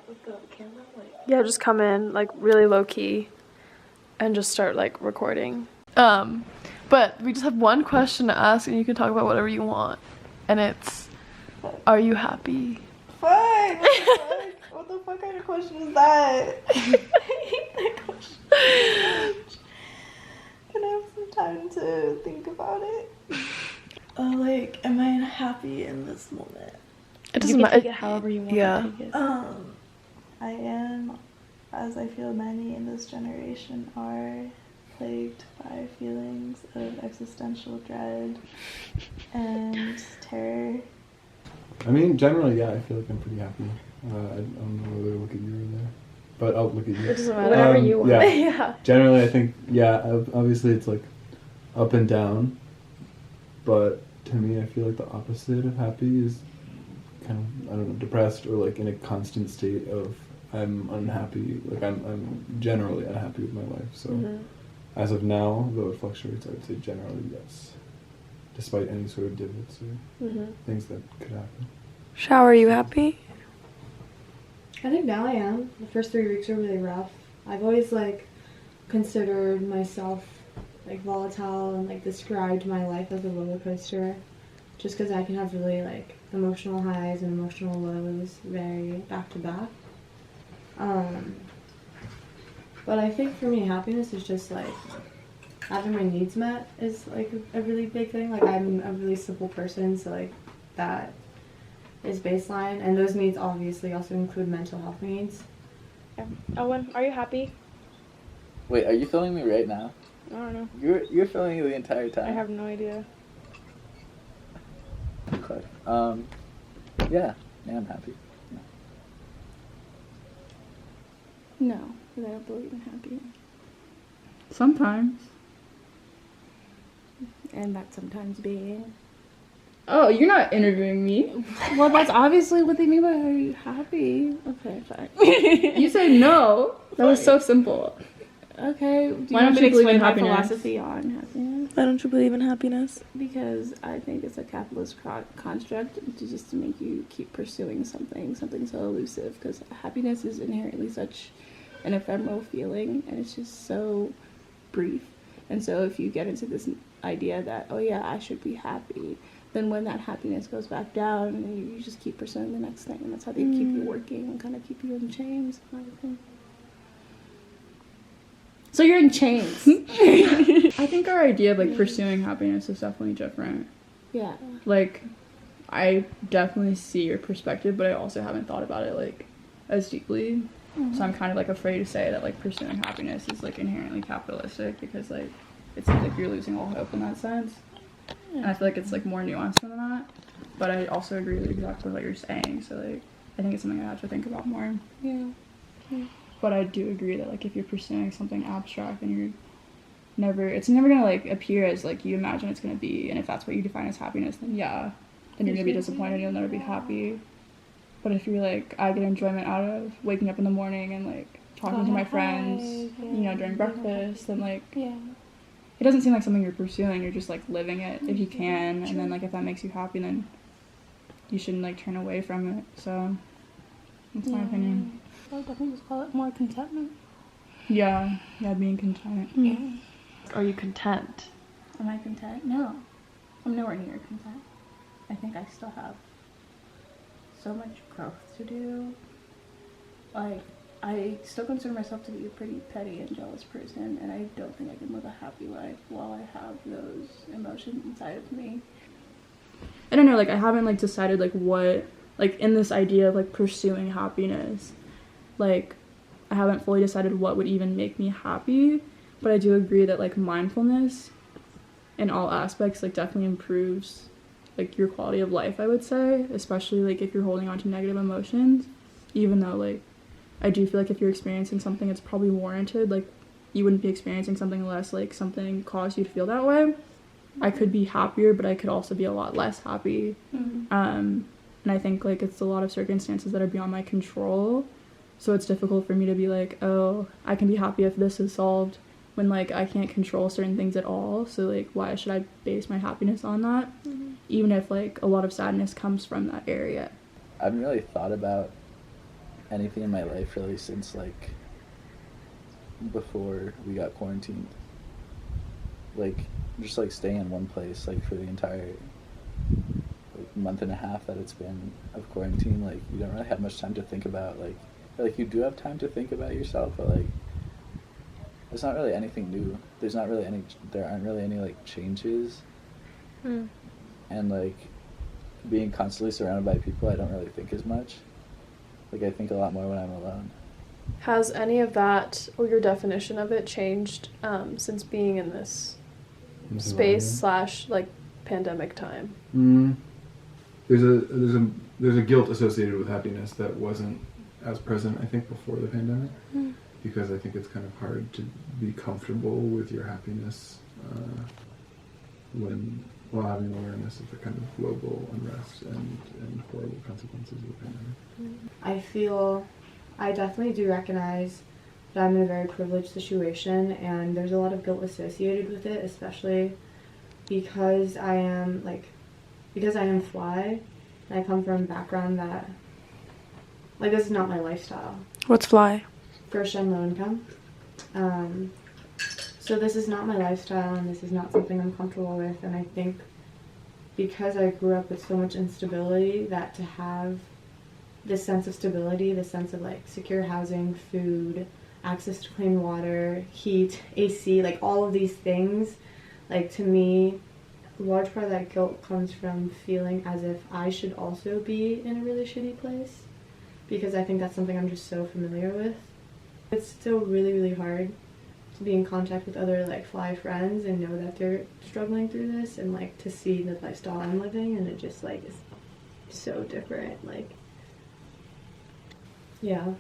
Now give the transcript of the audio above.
with the camera? Like, yeah, just come in like really low key and just start like recording. But we just have one question to ask and you can talk about whatever you want. And it's, are you happy? fuck! What the fuck kind of question is that? I hate that question. Can I have some time to think about it? Like, am I happy in this moment? It doesn't You can matter. take it however you want Yeah. to take it. I am, as I feel many in this generation are, plagued by feelings of existential dread and terror. I mean, generally, yeah, I feel like I'm pretty happy. I don't know whether to look at you or there, but I'll look at you. It doesn't matter. Whatever you want. Yeah. Yeah. Generally, I think, yeah, obviously it's like up and down, but to me, I feel like the opposite of happy is kind of, I don't know, depressed or like in a constant state of I'm unhappy. Like I'm generally unhappy with my life. So as of now, though it fluctuates, I would say generally yes, despite any sort of divots or things that could happen. Shower, are you happy? I think now I am. The first 3 weeks are really rough. I've always like considered myself like volatile and like described my life as a roller coaster, just because I can have really like emotional highs and emotional lows very back to back. But I think for me happiness is just like having my needs met is like a really big thing. Like I'm a really simple person, so like that is baseline, and those needs obviously also include mental health needs. Owen, are you happy? Wait, are you filming me right now? I don't know. You're filming me the entire time. I have no idea. Okay. Yeah, I'm happy. No, because I don't believe in happy. Sometimes. And that sometimes being. Oh, you're not interviewing me. Well, that's obviously what they mean by are you happy? Okay, fine. You said no. That was so simple. Okay. Do Why don't you believe in my happiness? philosophy on happiness? Why don't you believe in happiness? Because I think it's a capitalist construct to make you keep pursuing something so elusive. Because happiness is inherently such an ephemeral feeling, and it's just so brief. And so if you get into this idea that, oh yeah, I should be happy, then when that happiness goes back down, you just keep pursuing the next thing, and that's how they keep you working and kind of keep you in chains. So you're in chains. I think our idea of like pursuing happiness is definitely different. Yeah. Like, I definitely see your perspective, but I also haven't thought about it like as deeply. So I'm kind of like afraid to say that like pursuing happiness is like inherently capitalistic, because like it seems like you're losing all hope in that sense. And I feel like it's like more nuanced than that. But I also agree with exactly what you're saying. So like I think it's something I have to think about more. Yeah. But I do agree that like if you're pursuing something abstract and it's never gonna like appear as like you imagine it's gonna be, and if that's what you define as happiness, then yeah, then you're gonna be disappointed, you'll never be happy. But if you're like, I get enjoyment out of waking up in the morning and like talking to my friends, during breakfast, then like it doesn't seem like something you're pursuing, you're just like living it if you can, and then like if that makes you happy, then you shouldn't like turn away from it. So that's my opinion. I would definitely just call it more contentment. Yeah, being content. Yeah. Are you content? Am I content? No. I'm nowhere near content. I think I still have so much growth to do. Like, I still consider myself to be a pretty petty and jealous person, and I don't think I can live a happy life while I have those emotions inside of me. I don't know, like I haven't like decided like what, like in this idea of like pursuing happiness, like I haven't fully decided what would even make me happy, but I do agree that like mindfulness in all aspects like definitely improves like your quality of life, I would say, especially like if you're holding on to negative emotions, even though like I do feel like if you're experiencing something it's probably warranted, like you wouldn't be experiencing something unless like something caused you to feel that way. I could be happier, but I could also be a lot less happy. And I think like it's a lot of circumstances that are beyond my control, so it's difficult for me to be like, oh, I can be happy if this is solved, when like I can't control certain things at all. So like why should I base my happiness on that, even if like a lot of sadness comes from that area? I haven't really thought about anything in my life really since like before we got quarantined. Like just like staying in one place like for the entire like month and a half that it's been of quarantine, like you don't really have much time to think about like you do have time to think about yourself, but like there's not really anything new. There aren't really any like changes. And like being constantly surrounded by people, I don't really think as much. Like I think a lot more when I'm alone. Has any of that, or your definition of it, changed since being in this space / like pandemic time? There's a guilt associated with happiness that wasn't as present, I think, before the pandemic, because I think it's kind of hard to be comfortable with your happiness while having awareness of the kind of global unrest and horrible consequences of the pandemic. I definitely do recognize that I'm in a very privileged situation, and there's a lot of guilt associated with it, especially because I am fly, and I come from a background that, like, this is not my lifestyle. What's fly? First gen low income. So this is not my lifestyle, and this is not something I'm comfortable with, and I think because I grew up with so much instability, that to have this sense of stability, this sense of like secure housing, food, access to clean water, heat, AC, like all of these things, like to me, a large part of that guilt comes from feeling as if I should also be in a really shitty place, because I think that's something I'm just so familiar with. It's still really, really hard to be in contact with other like fly friends and know that they're struggling through this, and like to see the lifestyle I'm living, and it just like is so different, like, yeah.